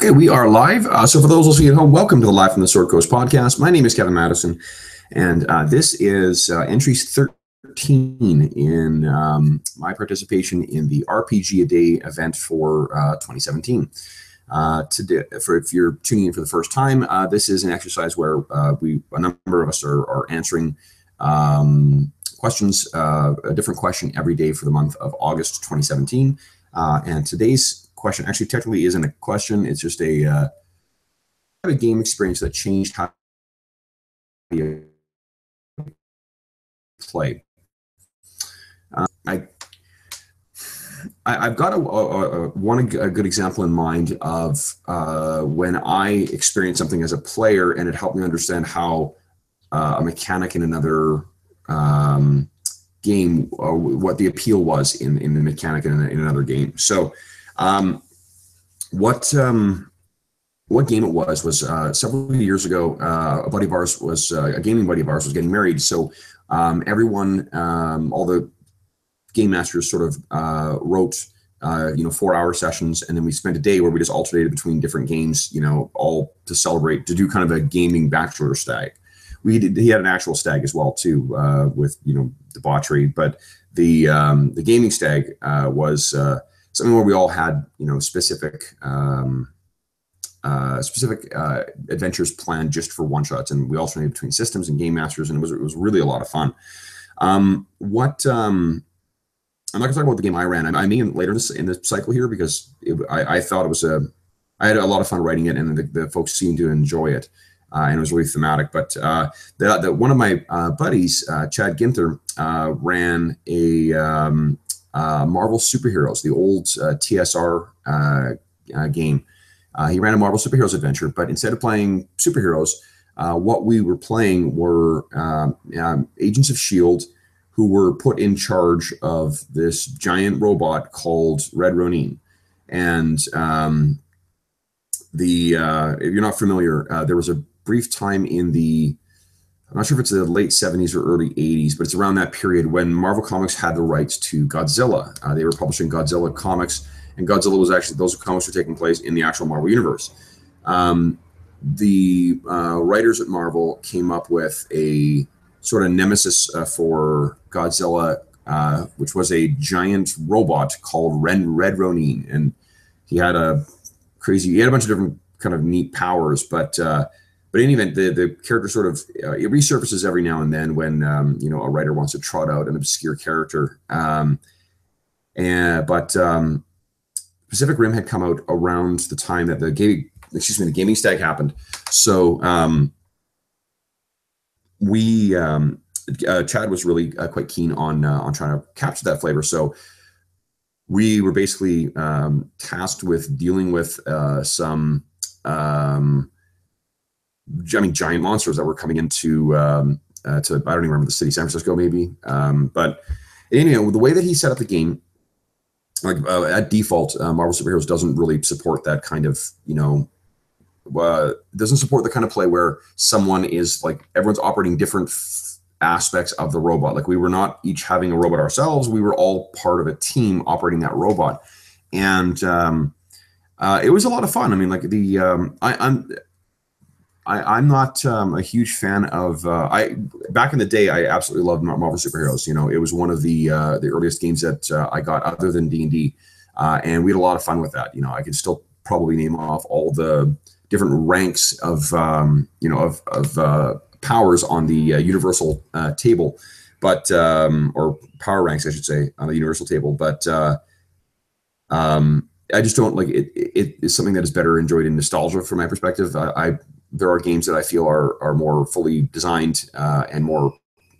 Okay, we are live. So for those listening at home, welcome to the Live from the Sword Coast podcast. My name is Kevin Madison, and this is entry 13 in my participation in the RPG A Day event for 2017. Today, if you're tuning in for the first time, this is an exercise where a number of us are answering questions, a different question every day for the month of August 2017. And today's question actually technically isn't a question. It's just a game experience that changed how you play. I've got a good example in mind of when I experienced something as a player and it helped me understand how a mechanic in another game, what the appeal was in the mechanic in another game. So what game it was several years ago. A buddy of ours was a gaming buddy of ours was getting married. So everyone, all the game masters sort of wrote 4-hour sessions, and then we spent a day where we just alternated between different games, all to celebrate, to do kind of a gaming bachelor stag. He had an actual stag as well too, with debauchery, but the gaming stag was something where we all had specific adventures planned just for one shots, and we alternated between systems and game masters, and it was really a lot of fun. I'm not gonna talk about the game I ran. I mean later in the cycle here, because I thought it was I had a lot of fun writing it, and the folks seemed to enjoy it, and it was really thematic. But one of my buddies, Chad Ginther, ran a Marvel Superheroes, the old TSR game. He ran a Marvel Superheroes adventure, but instead of playing superheroes, what we were playing were agents of S.H.I.E.L.D. who were put in charge of this giant robot called Red Ronin. And if you're not familiar, there was a brief time in I'm not sure if it's the late 70s or early 80s, but it's around that period when Marvel Comics had the rights to Godzilla. They were publishing Godzilla comics, and Godzilla was actually, those comics were taking place in the actual Marvel Universe. The writers at Marvel came up with a sort of nemesis for Godzilla, which was a giant robot called Red Ronin. And he had a bunch of different kind of neat powers, but in any event, the character sort of it resurfaces every now and then when a writer wants to trot out an obscure character. But Pacific Rim had come out around the time that the gaming stag happened. So Chad was really quite keen on trying to capture that flavor. So we were basically tasked with dealing with some giant monsters that were coming into I don't even remember the city, San Francisco maybe. But anyway, the way that he set up the game, like at default, Marvel Superheroes doesn't really support that kind of doesn't support the kind of play where someone is like everyone's operating different aspects of the robot. Like we were not each having a robot ourselves. We were all part of a team operating that robot, and it was a lot of fun. I mean, like I'm not a huge fan of. Back in the day, I absolutely loved Marvel Superheroes. It was one of the earliest games that I got other than D&D, and we had a lot of fun with that. I could still probably name off all the different ranks of powers on the universal table, but or power ranks, I should say, on the universal table. But I just don't like it. It is something that is better enjoyed in nostalgia from my perspective. There are games that I feel are more fully designed and more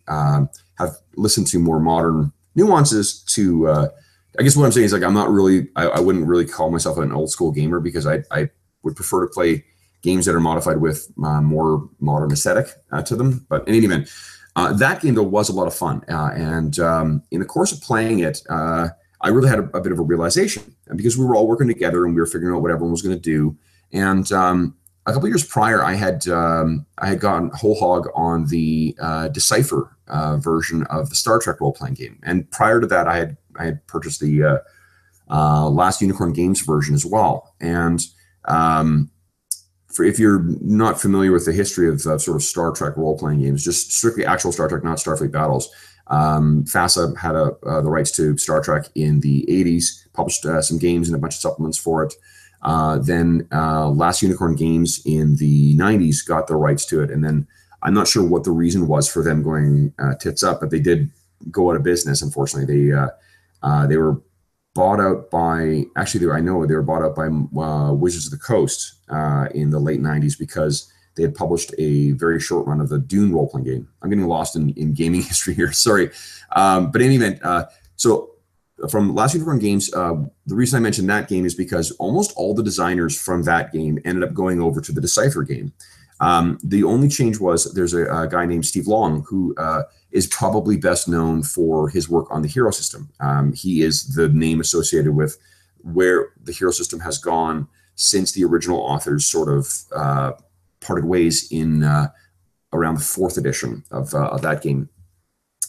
have listened to more modern nuances to. I guess what I'm saying is like I'm not really. I wouldn't really call myself an old school gamer because I would prefer to play games that are modified with more modern aesthetic to them. But in any event, that game though was a lot of fun, and in the course of playing it, I really had a bit of a realization because we were all working together and we were figuring out what everyone was going to do. And a couple of years prior, I had gotten whole hog on the Decipher version of the Star Trek role-playing game, and prior to that, I had purchased the Last Unicorn Games version as well. And For if you're not familiar with the history of sort of Star Trek role-playing games, just strictly actual Star Trek, not Starfleet Battles, FASA had the rights to Star Trek in the 80s, published some games and a bunch of supplements for it. Then Last Unicorn Games in the 90s got the rights to it. And then I'm not sure what the reason was for them going tits up, but they did go out of business, unfortunately. They were bought out by, actually, I know they were bought out by Wizards of the Coast in the late 90s because they had published a very short run of the Dune role-playing game. I'm getting lost in gaming history here, sorry. But in any event, so from Last Unicorn Games, the reason I mentioned that game is because almost all the designers from that game ended up going over to the Decipher game. The only change was there's a guy named Steve Long who is probably best known for his work on the Hero system. He is the name associated with where the Hero system has gone since the original authors sort of parted ways in around the 4th edition of that game.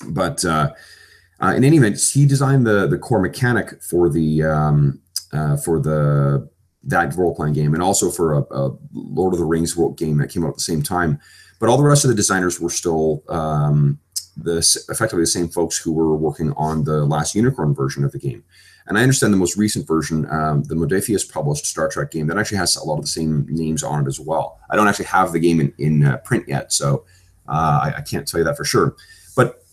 But in any event, he designed the core mechanic for that role-playing game, and also for a Lord of the Rings game that came out at the same time. But all the rest of the designers were still effectively the same folks who were working on the Last Unicorn version of the game. And I understand the most recent version, the Modiphius published Star Trek game, that actually has a lot of the same names on it as well. I don't actually have the game in print yet, so I can't tell you that for sure. But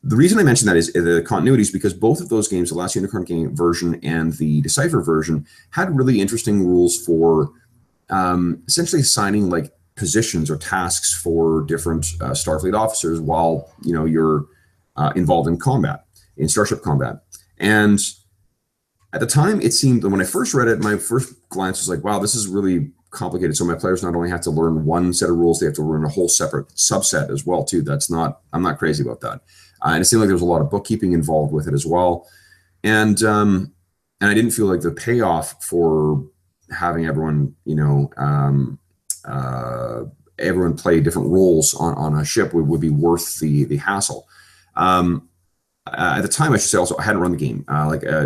the reason I mention that is the continuity is because both of those games, the Last Unicorn game version and the Decipher version, had really interesting rules for essentially assigning like positions or tasks for different Starfleet officers while you're involved in combat, in starship combat. And at the time, it seemed, when I first read it, my first glance was like, wow, this is really complicated. So my players not only have to learn one set of rules, they have to learn a whole separate subset as well too. I'm not crazy about that. And it seemed like there was a lot of bookkeeping involved with it as well. And I didn't feel like the payoff for having everyone, everyone play different roles on a ship would be worth the hassle. At the time, I should say also, I hadn't run the game.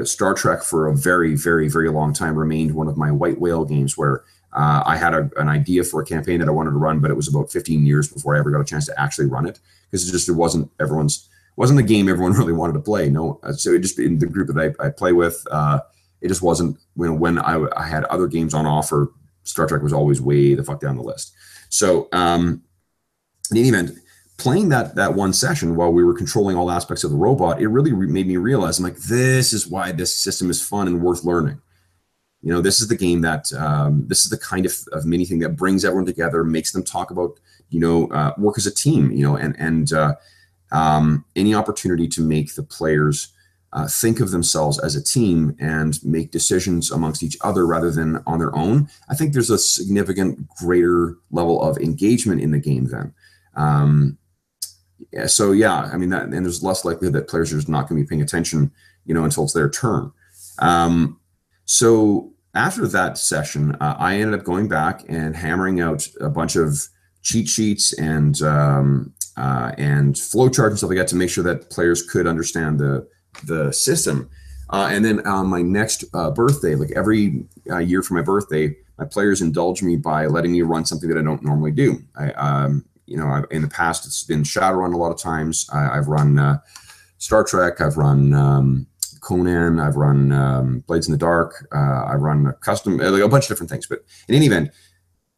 Star Trek for a very, very, very long time remained one of my white whale games where I had an idea for a campaign that I wanted to run, but it was about 15 years before I ever got a chance to actually run it because it wasn't the game everyone really wanted to play. No, so it just, in the group that I play with, it just wasn't, when I had other games on offer, Star Trek was always way the fuck down the list. So in any event, playing that one session while we were controlling all aspects of the robot, it really made me realize, I'm like, this is why this system is fun and worth learning. This is the game that, this is the kind of mini thing that brings everyone together, makes them talk about, work as a team, and any opportunity to make the players think of themselves as a team and make decisions amongst each other rather than on their own. I think there's a significant greater level of engagement in the game then. So yeah, I mean, and there's less likelihood that players are just not going to be paying attention, until it's their turn. So after that session, I ended up going back and hammering out a bunch of cheat sheets and flowcharts and stuff like that to make sure that players could understand the system. And then on my next birthday, like every year for my birthday, my players indulge me by letting me run something that I don't normally do. In the past, it's been Shadowrun a lot of times. I've run Star Trek. I've run Conan. I've run Blades in the Dark. I've run a custom, like a bunch of different things. But in any event,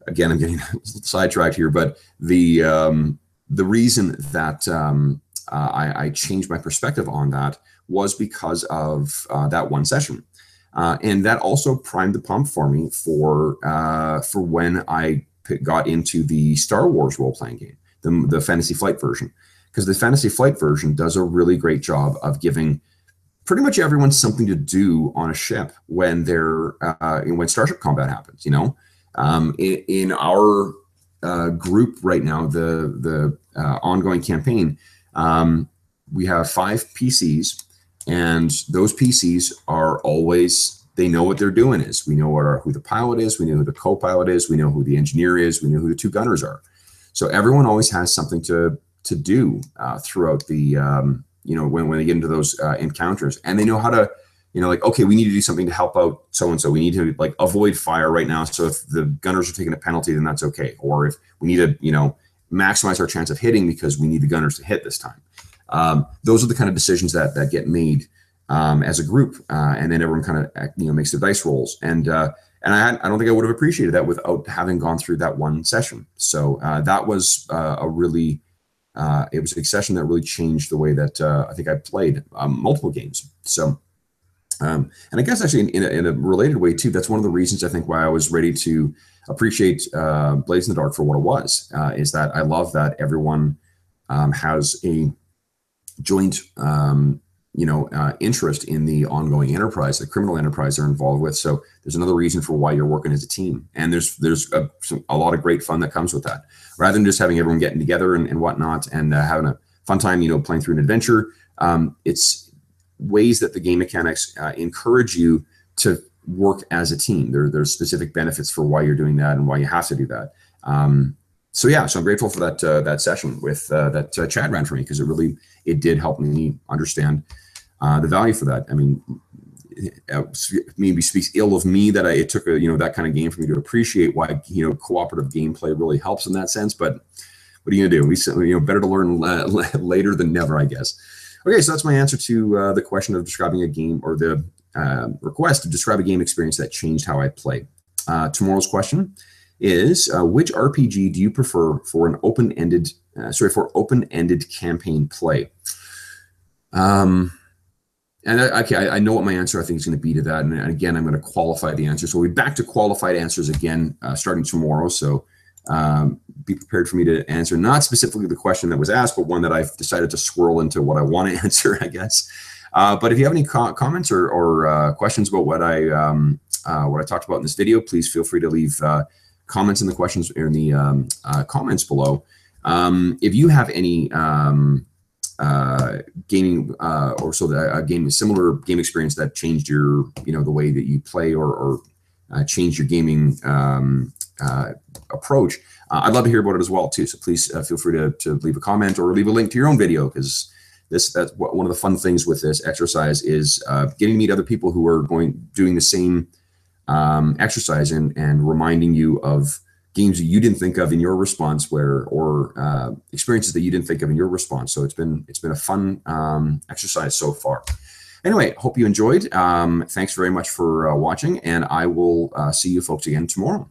again, I'm getting sidetracked here. But the reason that I changed my perspective on that was because of that one session. And that also primed the pump for me for when I got into the Star Wars role-playing game, the Fantasy Flight version, because the Fantasy Flight version does a really great job of giving pretty much everyone something to do on a ship when when starship combat happens. In our group right now, the ongoing campaign, we have 5 PCs, and those PCs are always, they know what they're doing is. We know who the pilot is, we know who the co-pilot is, we know who the engineer is, we know who the 2 gunners are. So everyone always has something to do throughout the, when they get into those encounters, and they know how to, like, okay, we need to do something to help out so-and-so. We need to like avoid fire right now. So if the gunners are taking a penalty, then that's okay. Or if we need to, maximize our chance of hitting because we need the gunners to hit this time. Those are the kind of decisions that get made as a group. And then everyone kind of, makes the dice rolls. And I don't think I would have appreciated that without having gone through that one session. So that was it was a session that really changed the way that I think I played multiple games. So, and I guess actually in a related way too, that's one of the reasons I think why I was ready to appreciate Blades in the Dark for what it was, is that I love that everyone has a joint interest in the ongoing enterprise, the criminal enterprise they're involved with. So there's another reason for why you're working as a team. And there's a lot of great fun that comes with that. Rather than just having everyone getting together and whatnot and having a fun time, playing through an adventure, it's ways that the game mechanics encourage you to work as a team. There's specific benefits for why you're doing that and why you have to do that. So I'm grateful for that session with that Chad ran for me, because it did help me understand the value for that. I mean, maybe speaks ill of me that it took that kind of game for me to appreciate why cooperative gameplay really helps in that sense. But what are you gonna do? Better to learn later than never, I guess. Okay, so that's my answer to the question of describing a game, or the request to describe a game experience that changed how I play. Tomorrow's question is, which RPG do you prefer for an open-ended campaign play? I know what my answer I think is going to be to that. And again, I'm going to qualify the answer. So we'll be back to qualified answers again starting tomorrow. So be prepared for me to answer not specifically the question that was asked, but one that I've decided to swirl into what I want to answer, I guess. But if you have any comments or questions about what I talked about in this video, please feel free to leave comments in the questions or in the comments below. If you have any gaming similar game experience that changed your the way that you play or changed your gaming approach, I'd love to hear about it as well too. So please feel free to leave a comment or leave a link to your own video, because that's one of the fun things with this exercise is getting to meet other people who are doing the same exercise and reminding you of games that you didn't think of in your response, or experiences that you didn't think of in your response. So it's been a fun exercise so far. Anyway, hope you enjoyed. Thanks very much for watching, and I will see you folks again tomorrow.